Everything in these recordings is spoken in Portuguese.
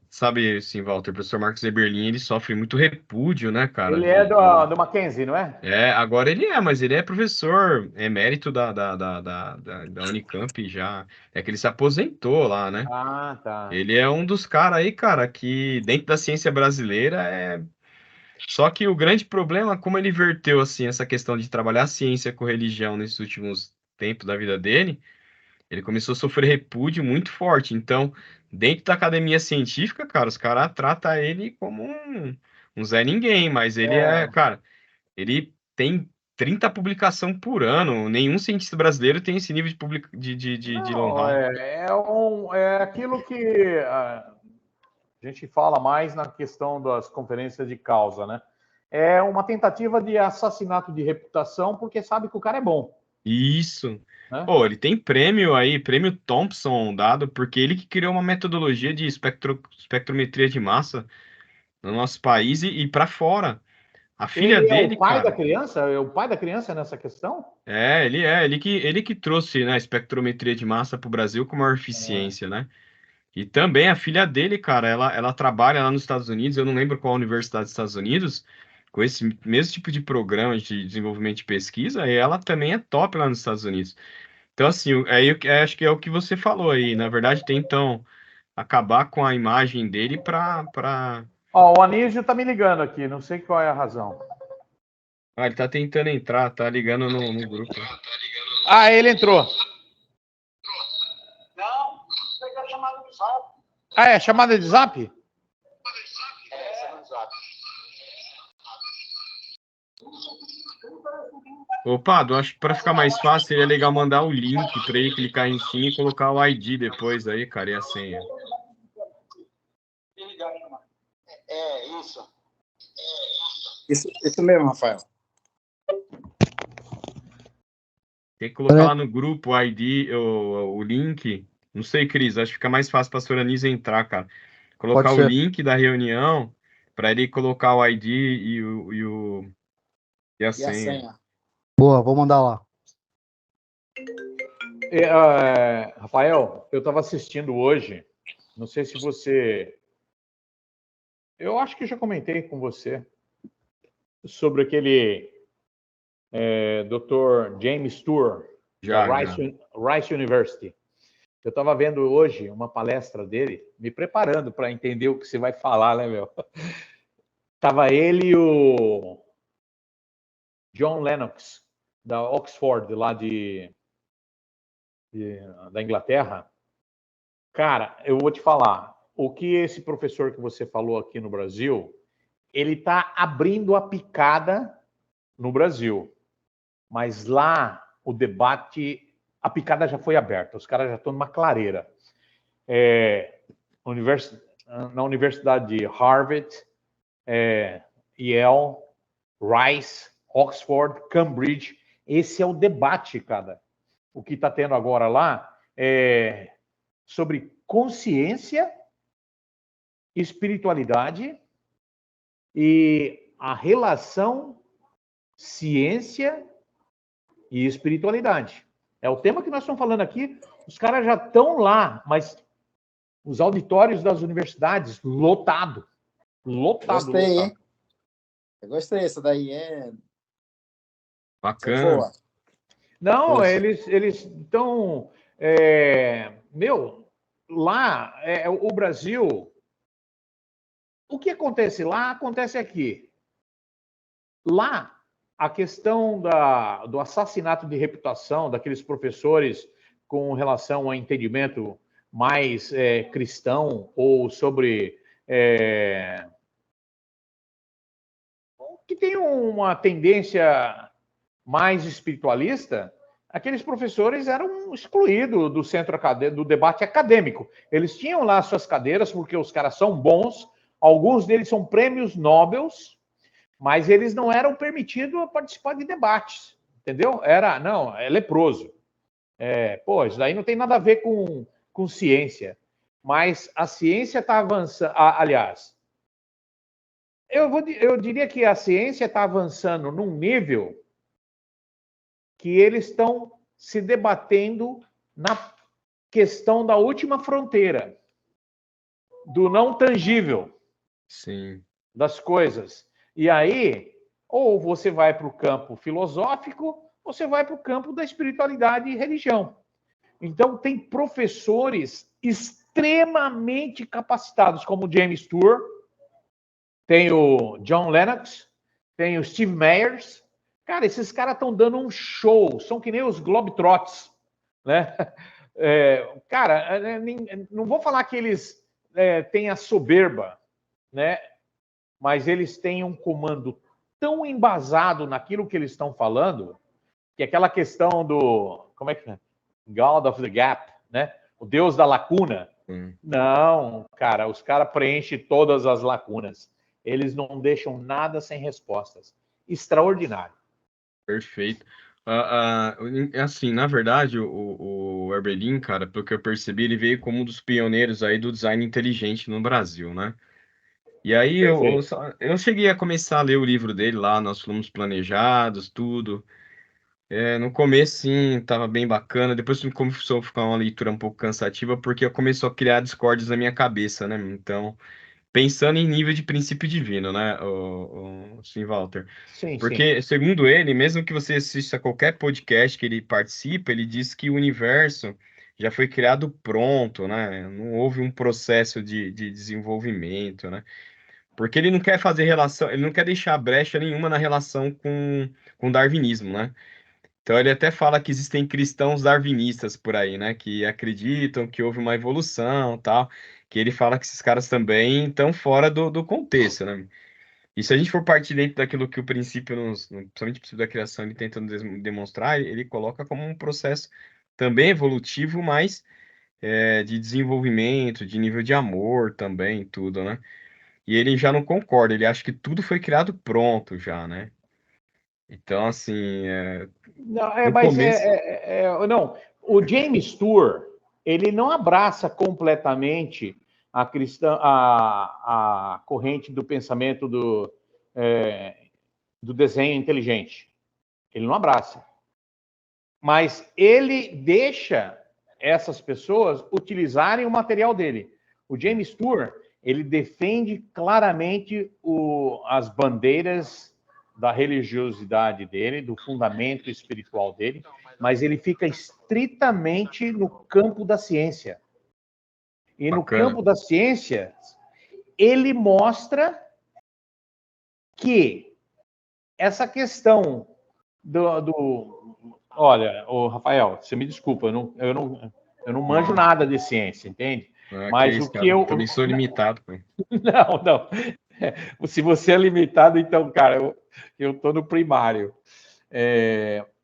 Sabe, assim, Walter, o professor Marcos Eberlin, ele sofre muito repúdio, né, cara, Ele é do Mackenzie, não é? Agora ele mas ele é professor emérito da Unicamp já. É que ele se aposentou lá, né? Ah, tá. Ele é um dos caras aí, cara, que dentro da ciência brasileira Só que o grande problema, como ele verteu, assim, essa questão de trabalhar a ciência com religião nesses últimos tempos da vida dele, ele começou a sofrer repúdio muito forte. Então, dentro da academia científica, cara, os caras tratam ele como um Zé Ninguém, mas ele É, cara, ele tem 30 publicações por ano. Nenhum cientista brasileiro tem esse nível de não, know-how. é aquilo que a gente fala mais na questão das conferências de causa, né? É uma tentativa de assassinato de reputação porque sabe que o cara é bom, Isso. né? Pô, ele tem prêmio aí, prêmio Thompson dado, porque ele que criou uma metodologia de espectrometria de massa no nosso país e para fora. A filha Ele é o dele, pai da cara, criança? É o pai da criança nessa questão? ele que trouxe, né, a espectrometria de massa para o Brasil com maior eficiência, né? E também a filha dele, cara, ela trabalha lá nos Estados Unidos, eu não lembro qual universidade dos Estados Unidos, com esse mesmo tipo de programa de desenvolvimento de pesquisa, e ela também é top lá nos Estados Unidos. Então, assim, aí acho que é o que você falou aí. Na verdade, tentam acabar com a imagem dele pra... Ó, o Anísio tá me ligando aqui, não sei qual é a razão. Ah, ele tá tentando entrar, tá ligando no grupo. Ah, ele entrou. Ah, é chamada de zap? Ô, Pado, acho que para ficar mais fácil, seria legal mandar o link para ele clicar em sim e colocar o ID depois aí, cara, e a senha. É, isso. Isso mesmo, Rafael. Tem que colocar lá no grupo o ID, o link. Não sei, Cris, acho que fica mais fácil para a senhora Anísia entrar, cara. Pode Colocar o ser. link da reunião para ele colocar o ID e a E a senha. senha? Boa, vou mandar lá. Rafael, eu estava assistindo hoje, não sei se você. Eu acho que já comentei com você sobre aquele Dr. James Tour, da Já, já. Rice University. Eu estava vendo hoje uma palestra dele, me preparando para entender o que você vai falar, né, meu? Tava ele e o John Lennox, da Oxford, lá da Inglaterra. Cara, eu vou te falar, o que esse professor que você falou aqui no Brasil, ele está abrindo a picada no Brasil. Mas lá, o debate, a picada já foi aberta, os caras já estão numa clareira. Na Universidade de Harvard, Yale, Rice, Oxford, Cambridge, esse é o debate, cara. O que está tendo agora lá é sobre consciência, espiritualidade e a relação ciência e espiritualidade. É o tema que nós estamos falando aqui. Os caras já estão lá, mas os auditórios das universidades lotado. Lotado, Gostei, lotado. hein? Eu gostei, essa daí é Bacana. boa. Não, Pô, eles estão. Meu, lá, o Brasil. O que acontece lá, acontece aqui. Lá, a questão do assassinato de reputação daqueles professores com relação ao entendimento mais cristão ou sobre que tem uma tendência mais espiritualista, aqueles professores eram excluídos do centro acadêmico, do debate acadêmico. Eles tinham lá suas cadeiras porque os caras são bons, alguns deles são prêmios Nobel, mas eles não eram permitidos a participar de debates, entendeu? Não, é leproso. Isso daí não tem nada a ver com ciência. Mas a ciência está avançando. Aliás, eu diria que a ciência está avançando num nível que eles estão se debatendo na questão da última fronteira. do não tangível Sim. das coisas. E aí, ou você vai para o campo filosófico, ou você vai para o campo da espiritualidade e religião. Então, tem professores extremamente capacitados, como o James Tour, tem o John Lennox, tem o Steve Meyers. Cara, esses caras estão dando um show, são que nem os Globetrotters, né? Cara, não vou falar que eles têm a soberba, né? Mas eles têm um comando tão embasado naquilo que eles estão falando, que aquela questão do, como é que é? God of the Gap, né? O Deus da lacuna. Não, cara, os caras preenchem todas as lacunas. Eles não deixam nada sem respostas. Extraordinário. Perfeito. Assim, na verdade, o Herbelin, cara, pelo que eu percebi, ele veio como um dos pioneiros aí do design inteligente no Brasil, né? E aí eu cheguei a começar a ler o livro dele lá, Nós Fomos Planejados, tudo. No começo, sim, tava bem bacana. Depois começou a ficar uma leitura um pouco cansativa, porque começou a criar discórdias na minha cabeça, né? Então, pensando em nível de princípio divino, né, Sim, Walter? Sim, sim. Porque, segundo ele, mesmo que você assista qualquer podcast que ele participa, ele diz que o universo já foi criado pronto, né? Não houve um processo de desenvolvimento, né? Porque ele não quer fazer relação, ele não quer deixar brecha nenhuma na relação com o darwinismo, né? Então ele até fala que existem cristãos darwinistas por aí, né? Que acreditam que houve uma evolução, tal. Que ele fala que esses caras também estão fora do contexto, né? E se a gente for partir dentro daquilo que o princípio, principalmente o princípio da criação, ele tentando demonstrar, ele coloca como um processo também evolutivo, mas de desenvolvimento, de nível de amor também, tudo, né? E ele já não concorda, ele acha que tudo foi criado pronto já, né? Então, assim, Não, no mas começo. não. O James Tour, ele não abraça completamente a corrente do pensamento do desenho inteligente. Ele não abraça. Mas ele deixa essas pessoas utilizarem o material dele. O James Tour, ele defende claramente as bandeiras da religiosidade dele, do fundamento espiritual dele, mas ele fica estritamente no campo da ciência. E no Bacana. campo da ciência, ele mostra que essa questão olha, Rafael, você me desculpa, eu não manjo nada de ciência, entende? Que Mas o isso, que cara. eu. Também sou limitado, pô. Não. Se você é limitado, então, cara, eu estou no primário.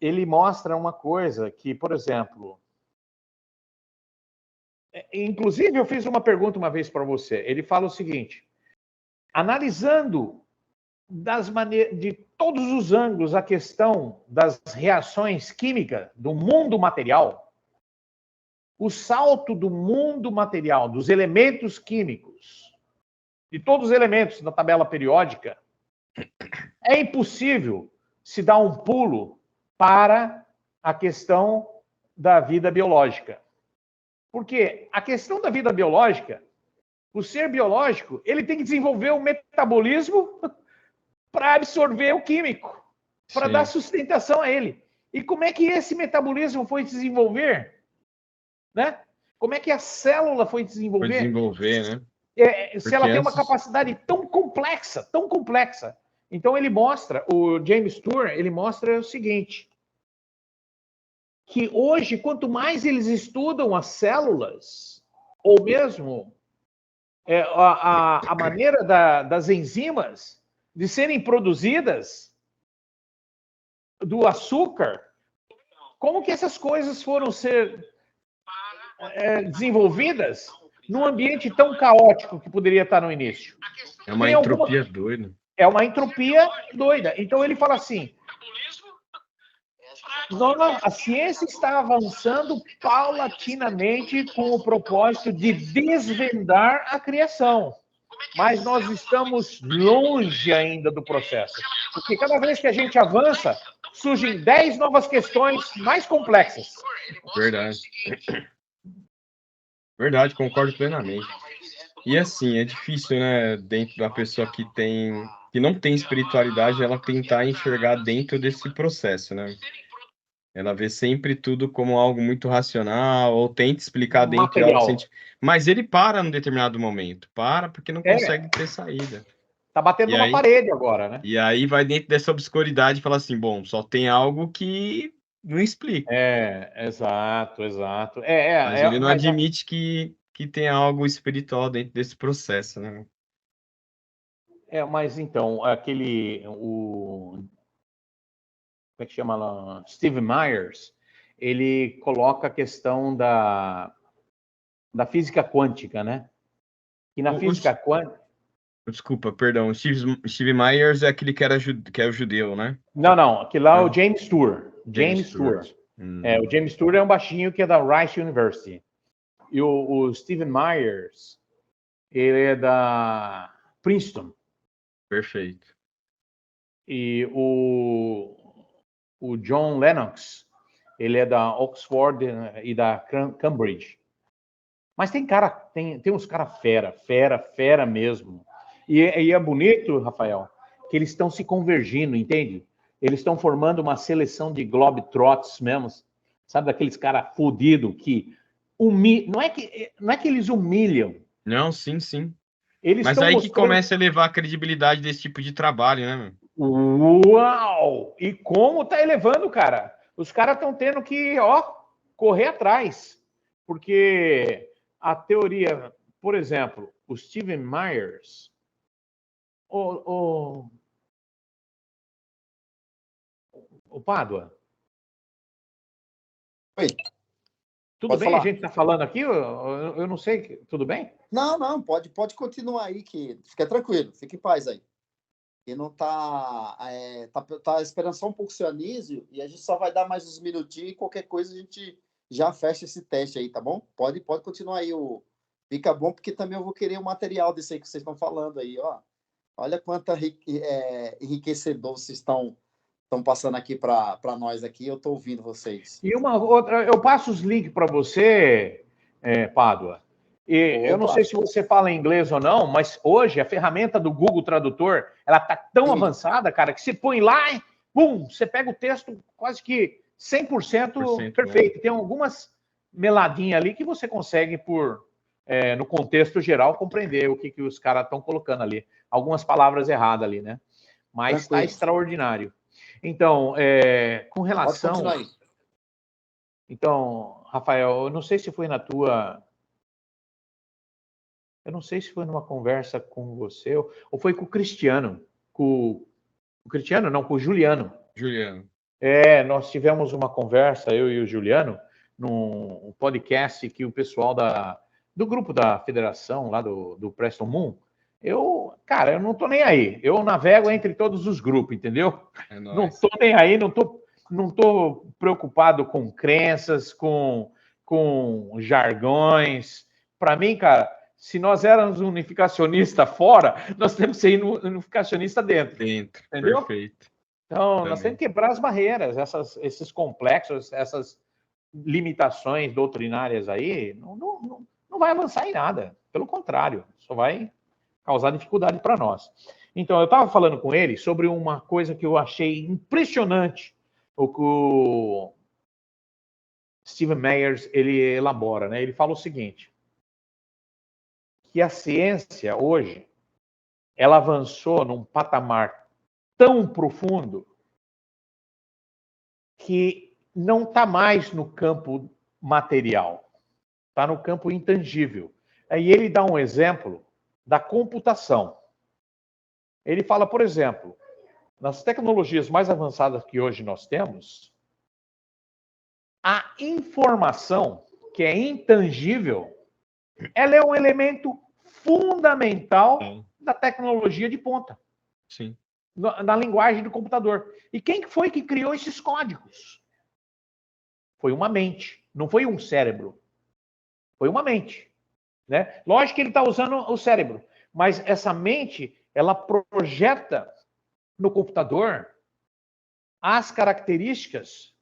Ele mostra uma coisa que, por exemplo. Inclusive, eu fiz uma pergunta uma vez para você. Ele fala o seguinte: analisando de todos os ângulos a questão das reações químicas do mundo material, o salto do mundo material, dos elementos químicos, de todos os elementos da tabela periódica, é impossível se dar um pulo para a questão da vida biológica. Porque a questão da vida biológica, o ser biológico, ele tem que desenvolver o metabolismo para absorver o químico, para dar sustentação a ele. E como é que esse metabolismo foi desenvolver? Né? Como é que a célula foi desenvolver? Foi desenvolver, né? Se ela tem uma capacidade tão complexa. Então ele mostra, o James Tour, ele mostra o seguinte, que hoje, quanto mais eles estudam as células, ou mesmo a maneira das enzimas de serem produzidas, do açúcar, como que essas coisas foram ser desenvolvidas num ambiente tão caótico que poderia estar no início? É uma entropia doida. É uma entropia doida. Então ele fala assim, a ciência está avançando paulatinamente com o propósito de desvendar a criação. Mas nós estamos longe ainda do processo. Porque cada vez que a gente avança, surgem 10 novas questões mais complexas. Verdade. Verdade, concordo plenamente. E assim, é difícil, né, dentro da pessoa que não tem espiritualidade, ela tentar enxergar dentro desse processo, né? Ela vê sempre tudo como algo muito racional, ou tenta explicar dentro de algo Material. científico. Mas ele para num determinado momento, para porque não consegue É, ter saída. tá batendo E numa aí, parede agora, né? e aí vai dentro dessa obscuridade e fala assim, bom, só tem algo que não explica. Exato, exato. Mas ele não Mas admite que tem algo espiritual dentro desse processo, né? mas então, como é que chama lá? Steve Myers, ele coloca a questão da física quântica, né? E na O, o- física quântica. desculpa, perdão, Steve Myers é aquele que é o judeu, né? Não, não, aquele lá é o Não, James Tour. James James Tour. Stewart. O James Tour é um baixinho que é da Rice University. E o Stephen Myers, ele é da Princeton. Perfeito. E o John Lennox, ele é da Oxford e da Cambridge. Mas tem uns caras fera mesmo. E é bonito, Rafael, que eles estão se convergindo, entende? Eles estão formando uma seleção de globetrotters mesmo, sabe? Daqueles caras fodidos que não é que eles humilham, Não, sim, sim. eles Mas estão aí que mostrando. começa a elevar a credibilidade desse tipo de trabalho, né, meu? Uau! E como tá elevando, cara? Os caras estão tendo que, correr atrás. Porque a teoria, por exemplo, o Stephen Myers, o, o Pádua, Oi, tudo pode bem? A falar. gente tá falando aqui? Eu não sei, tudo bem? Não, não, pode continuar aí, que fica tranquilo, fique em paz aí. E não tá esperando só um pouco o seu Anísio, e a gente só vai dar mais uns minutinhos, e qualquer coisa a gente já fecha esse teste aí, tá bom? Pode continuar aí, fica bom, porque também eu vou querer o material desse aí que vocês estão falando aí, ó. Olha quanto enriquecedor vocês estão passando aqui para nós aqui, eu estou ouvindo vocês. E uma outra, eu passo os links para você, Pádua. E eu não Opa, sei se você fala inglês ou não, mas hoje a ferramenta do Google Tradutor, ela tá tão sim, avançada, cara, que você põe lá e, pum, você pega o texto quase que 100% 100% bom. perfeito. Tem algumas meladinhas ali que você consegue, no contexto geral, compreender o que os caras estão colocando ali. Algumas palavras erradas ali, né? Mas está tranquilo. extraordinário. Então, com Pode relação... continuar aí. Então, Rafael, eu não sei se foi na tua. Eu não sei se foi numa conversa com você ou foi com o Cristiano. Com o Cristiano, não, com o Juliano. Juliano. Nós tivemos uma conversa, eu e o Juliano, num podcast que o pessoal do grupo da federação, lá do Preston Moon, cara, eu não tô nem aí. Eu navego entre todos os grupos, entendeu? É Não nóis. tô nem aí, não tô preocupado com crenças, com jargões. Para mim, cara, se nós éramos unificacionista fora, nós temos que ser unificacionista dentro, Dentro. entendeu? Perfeito. Então, nós temos Também. que quebrar as barreiras, esses complexos, essas limitações doutrinárias aí, não vai avançar em nada. Pelo contrário, só vai causar dificuldade para nós. Então, eu estava falando com ele sobre uma coisa que eu achei impressionante, o que o Stephen Myers ele elabora, né? Ele fala o seguinte, que a ciência hoje ela avançou num patamar tão profundo que não está mais no campo material, está no campo intangível. Aí ele dá um exemplo da computação. Ele fala, por exemplo, nas tecnologias mais avançadas que hoje nós temos, a informação, que é intangível, ela é um elemento fundamental da tecnologia de ponta. Sim. Na linguagem do computador. E quem foi que criou esses códigos? Foi uma mente, não foi um cérebro. Foi uma mente. Né? Lógico que ele está usando o cérebro, mas essa mente, ela projeta no computador as características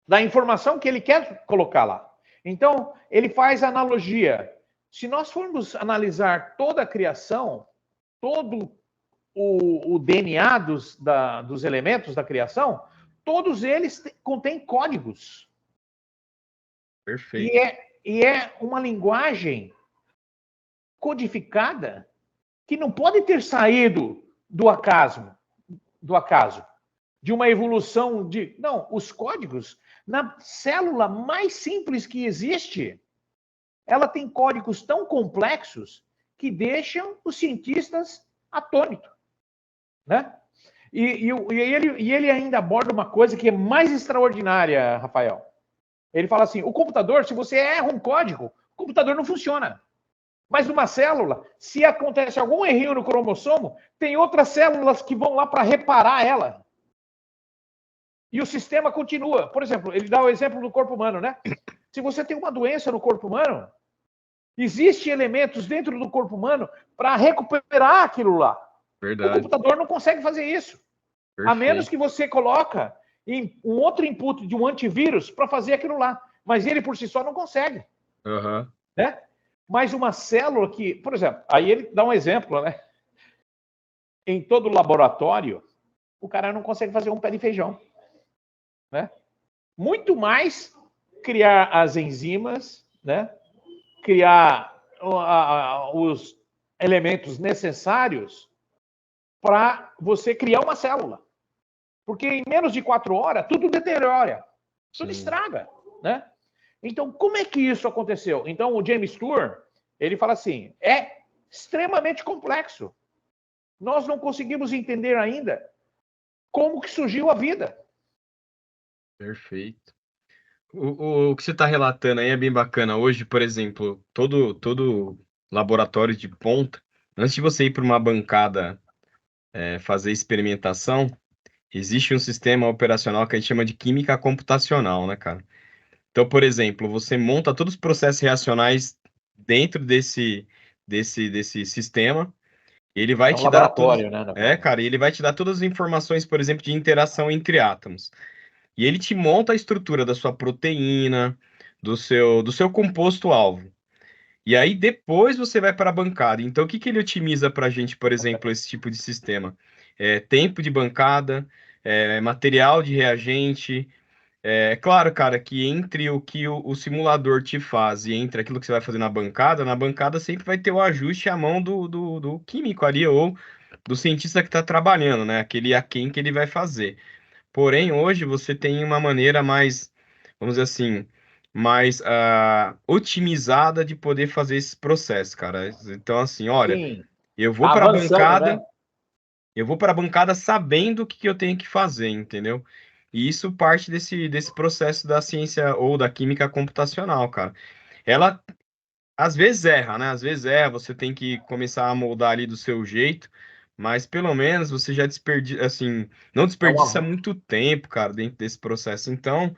da informação que ele quer colocar lá. Então, ele faz a analogia. Se nós formos analisar toda a criação, todo o DNA dos elementos da criação, todos eles contêm códigos. Perfeito. E é uma linguagem codificada que não pode ter saído do acaso, de uma evolução de... Não, os códigos, na célula mais simples que existe, ela tem códigos tão complexos que deixam os cientistas atônitos, né? E ele ainda aborda uma coisa que é mais extraordinária, Rafael. Ele fala assim, o computador, se você erra um código, o computador não funciona. Mas numa célula, se acontece algum errinho no cromossomo, tem outras células que vão lá para reparar ela. E o sistema continua. Por exemplo, ele dá o exemplo do corpo humano, né? Se você tem uma doença no corpo humano, existem elementos dentro do corpo humano para recuperar aquilo lá. Verdade. O computador não consegue fazer isso. Perfeito. A menos que você coloca um outro input de um antivírus para fazer aquilo lá. Mas ele por si só não consegue. Uhum. Né? Mas uma célula que, por exemplo, aí ele dá um exemplo, né? Em todo laboratório, o cara não consegue fazer um pé de feijão. Né? Muito mais criar as enzimas, né? Criar os elementos necessários para você criar uma célula. Porque em menos de 4 horas, tudo deteriora, tudo estraga. Né? Então, como é que isso aconteceu? Então, o James Tour, ele fala assim, é extremamente complexo. Nós não conseguimos entender ainda como que surgiu a vida. Perfeito. O que você está relatando aí é bem bacana. Hoje, por exemplo, todo laboratório de ponta, antes de você ir para uma bancada fazer experimentação, existe um sistema operacional que a gente chama de química computacional, né, cara? Então, por exemplo, você monta todos os processos reacionais dentro desse sistema. Ele vai É um te dar todos. laboratório, né? Na verdade. Cara, ele vai te dar todas as informações, por exemplo, de interação entre átomos. E ele te monta a estrutura da sua proteína, do seu composto-alvo. E aí depois você vai para a bancada. Então, o que que ele otimiza para a gente, por exemplo, esse tipo de sistema? Tempo de bancada, material de reagente. Claro, cara, que entre o que o simulador te faz e entre aquilo que você vai fazer na bancada sempre vai ter o ajuste à mão do químico ali, ou do cientista que está trabalhando, né? Aquele a quem que ele vai fazer. Porém, hoje você tem uma maneira mais, vamos dizer assim, mais otimizada de poder fazer esse processo, cara. Então, assim, olha, Sim, eu vou tá para a avançando, né? bancada, sabendo o que que eu tenho que fazer, entendeu? E isso parte desse processo da ciência ou da química computacional, cara. Ela às vezes erra, né? Às vezes erra, você tem que começar a moldar ali do seu jeito, mas pelo menos você já desperdiça, assim, não É um desperdiça muito tempo, cara, dentro desse processo. Então,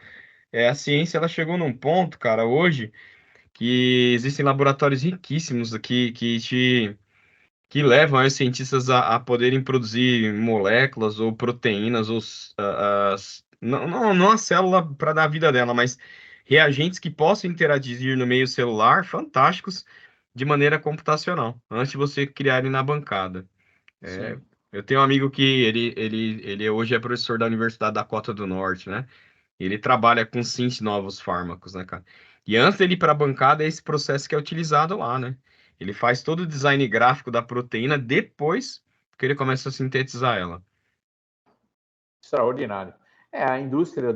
a ciência, ela chegou num ponto, cara, hoje, que existem laboratórios riquíssimos aqui que levam os cientistas a poderem produzir moléculas ou proteínas, ou não a célula para dar a vida dela, mas reagentes que possam interagir no meio celular, fantásticos, de maneira computacional, antes de você criar ele na bancada. Sim. Eu tenho um amigo que ele hoje é professor da Universidade da Dakota do Norte, né? Ele trabalha com novos fármacos, né, cara? E antes dele ir para a bancada, é esse processo que é utilizado lá, né? Ele faz todo o design gráfico da proteína depois que ele começa a sintetizar ela. Extraordinário. A indústria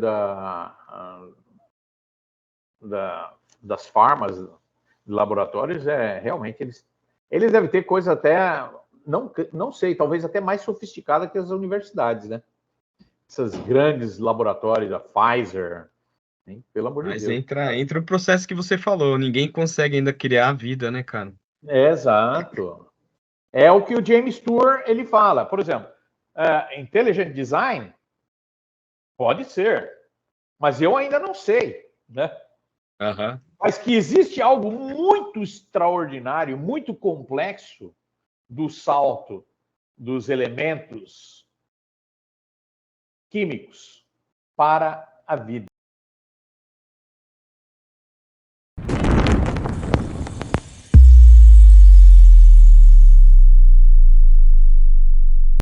das farmas, laboratórios, realmente eles devem ter coisa até, não sei, talvez até mais sofisticada que as universidades, né? Essas grandes laboratórios, a Pfizer, hein? Pelo amor de Mas Deus. entra o processo que você falou, ninguém consegue ainda criar a vida, né, cara? Exato. É o que o James Tour ele fala. Por exemplo, Intelligent Design pode ser, mas eu ainda não sei, né? Aham. Mas que existe algo muito extraordinário, muito complexo do salto dos elementos químicos para a vida.